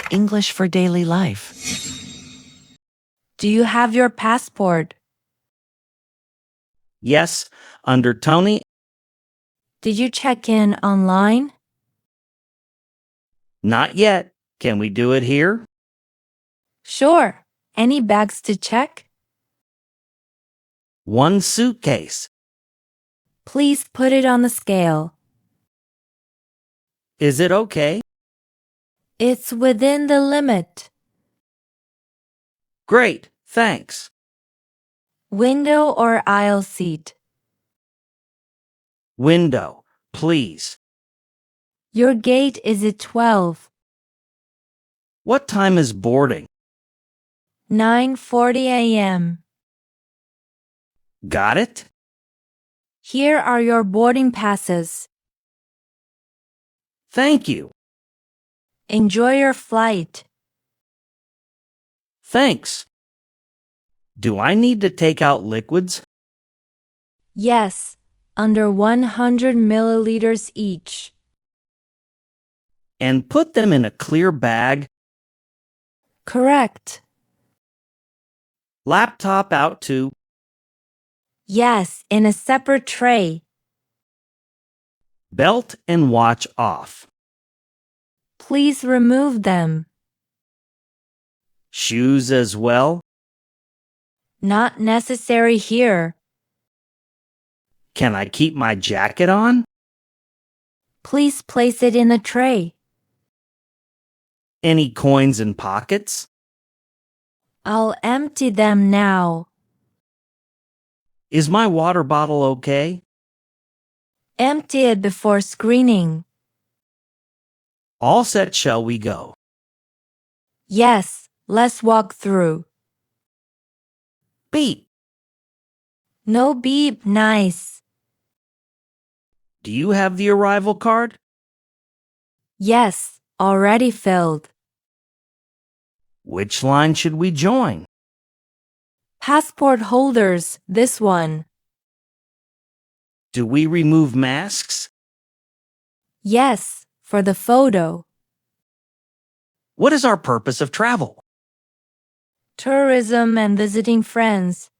speak English for daily life. Do you have your passport? Yes, under Tony. Did you check in online? Not yet. Can we do it here? Sure. Any bags to check? One suitcase. Please put it on the scale. Is it okay? It's within the limit. Great, thanks. Window or aisle seat? Window, please. Your gate is at 12. What time is boarding? 9:40 a.m. Got it? Here are your boarding passes. Thank you. Enjoy your flight. Thanks. Do I need to take out liquids? Yes, under 100 milliliters each. And put them in a clear bag? Correct. Laptop out too? Yes, in a separate tray. Belt and watch off. Please remove them. Shoes as well? Not necessary here. Can I keep my jacket on? Please place it in the tray. Any coins in pockets? I'll empty them now. Is my water bottle okay? Empty it before screening. All set, shall we go? Yes, let's walk through. Beep. No beep, nice. Do you have the arrival card? Yes, already filled. Which line should we join? Passport holders, this one. Do we remove masks? Yes, for the photo. What is our purpose of travel? Tourism and visiting friends.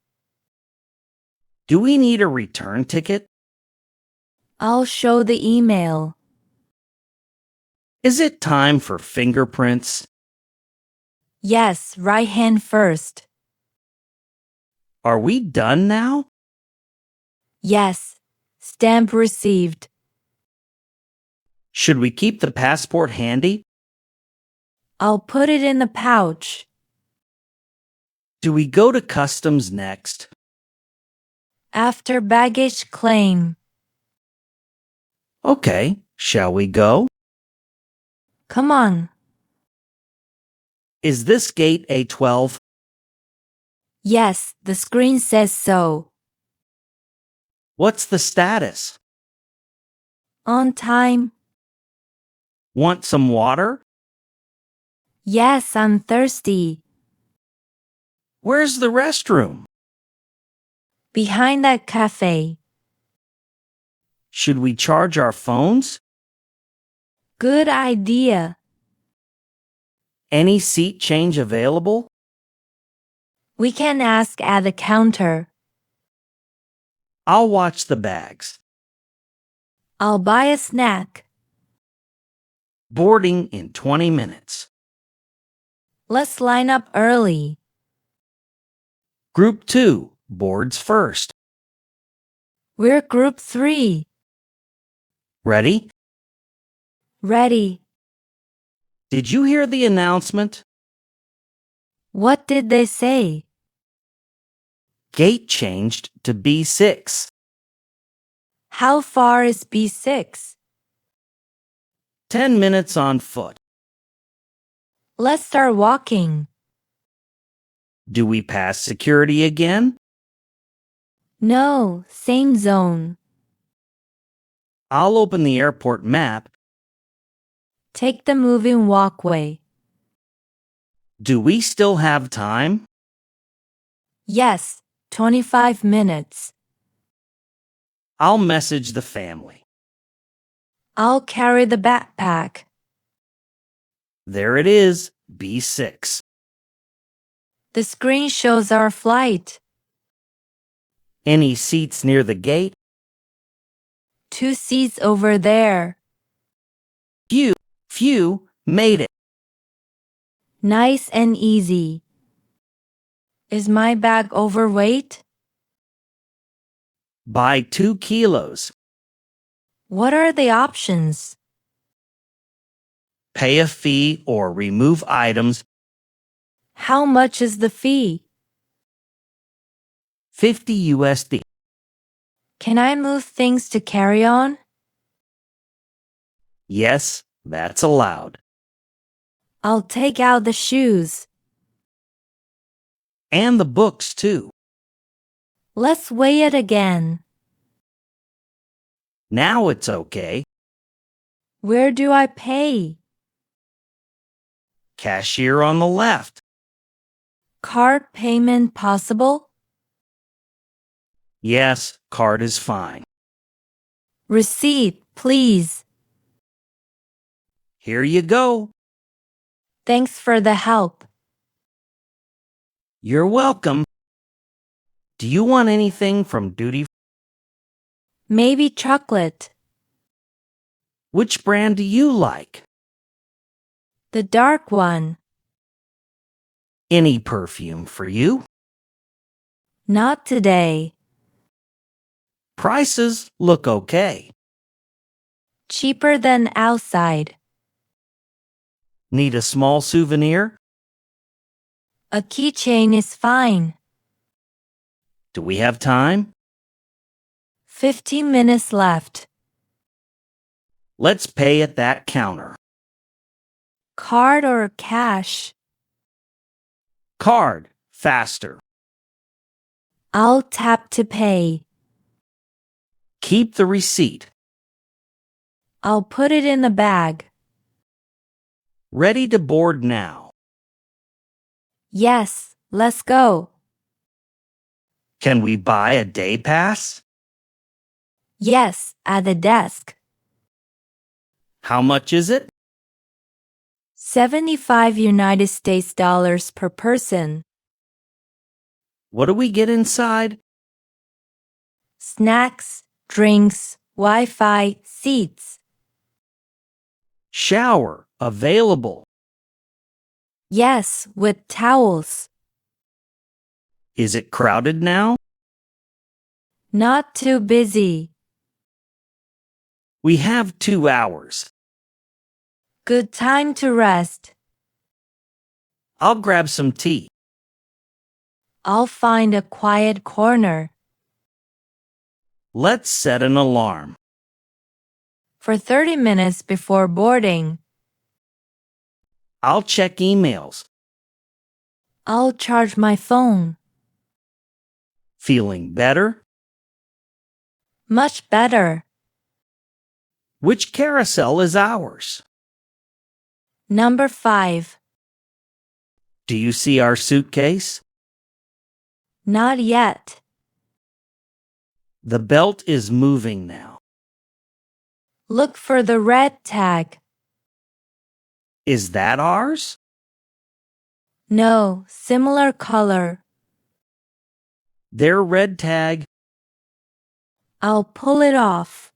Do we need a return ticket? I'll show the email. Is it time for fingerprints? Yes, right hand first. Are we done now? Yes, stamp received. Should we keep the passport handy? I'll put it in the pouch. Do we go to customs next? After baggage claim. Okay, shall we go? Come on. Is this gate A12? Yes, the screen says so. What's the status? On time. Want some water? Yes, I'm thirsty. Where's the restroom? Behind that cafe. Should we charge our phones? Good idea. Any seat change available? We can ask at the counter. I'll watch the bags. I'll buy a snack. Boarding in 20 minutes. Let's line up early. Group 2 boards first. We're group 3. Ready? Ready. Did you hear the announcement? What did they say? Gate changed to B6. How far is B6? 10 minutes on foot. Let's start walking. Do we pass security again? No, same zone. I'll open the airport map. Take the moving walkway. Do we still have time? Yes, 25 minutes. I'll message the family. I'll carry the backpack. There it is, B6. The screen shows our flight. Any seats near the gate? 2 seats over there. Phew, made it. Nice and easy. Is my bag overweight? By 2 kilos. What are the options? Pay a fee or remove items. How much is the fee? 50 USD. Can I move things to carry on? Yes, that's allowed. I'll take out the shoes. And the books too. Let's weigh it again. Now it's okay. Where do I pay? Cashier on the left. Card payment possible? Yes, card is fine. Receipt, please. Here you go. Thanks for the help. You're welcome. Do you want anything from duty? Maybe chocolate. Which brand do you like? The dark one. Any perfume for you? Not today. Prices look okay. Cheaper than outside. Need a small souvenir? A keychain is fine. Do we have time? 15 minutes left. Let's pay at that counter. Card or cash? Card, faster. I'll tap to pay. Keep the receipt. I'll put it in the bag. Ready to board now. Yes, let's go. Can we buy a day pass? Yes, at the desk. How much is it? 75 United States dollars per person. What do we get inside? Snacks, drinks, Wi-Fi, seats. Shower, available. Yes, with towels. Is it crowded now? Not too busy. We have 2 hours. Good time to rest. I'll grab some tea. I'll find a quiet corner. Let's set an alarm. For 30 minutes before boarding. I'll check emails. I'll charge my phone. Feeling better? Much better. Which carousel is ours? Number 5. Do you see our suitcase? Not yet. The belt is moving now. Look for the red tag. Is that ours? No, similar color. Their red tag. I'll pull it off.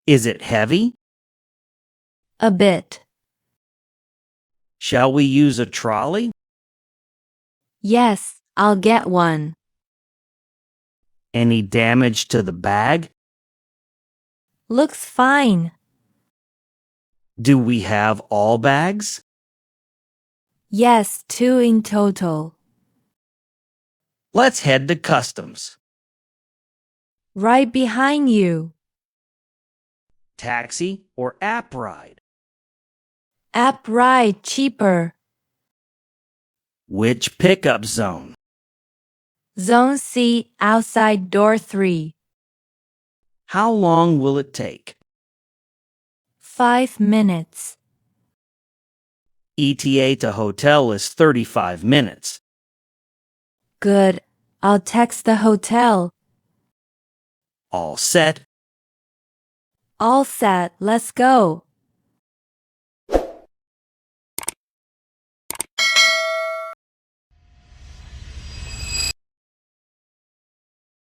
Is it heavy? A bit. Shall we use a trolley? Yes, I'll get one. Any damage to the bag? Looks fine. Do we have all bags? Yes, 2 in total. Let's head to customs. Right behind you. Taxi or app ride? App ride cheaper. Which pickup zone? Zone C outside door 3. How long will it take? 5 minutes. ETA to hotel is 35 minutes. Good. I'll text the hotel. All set. All set. Let's go.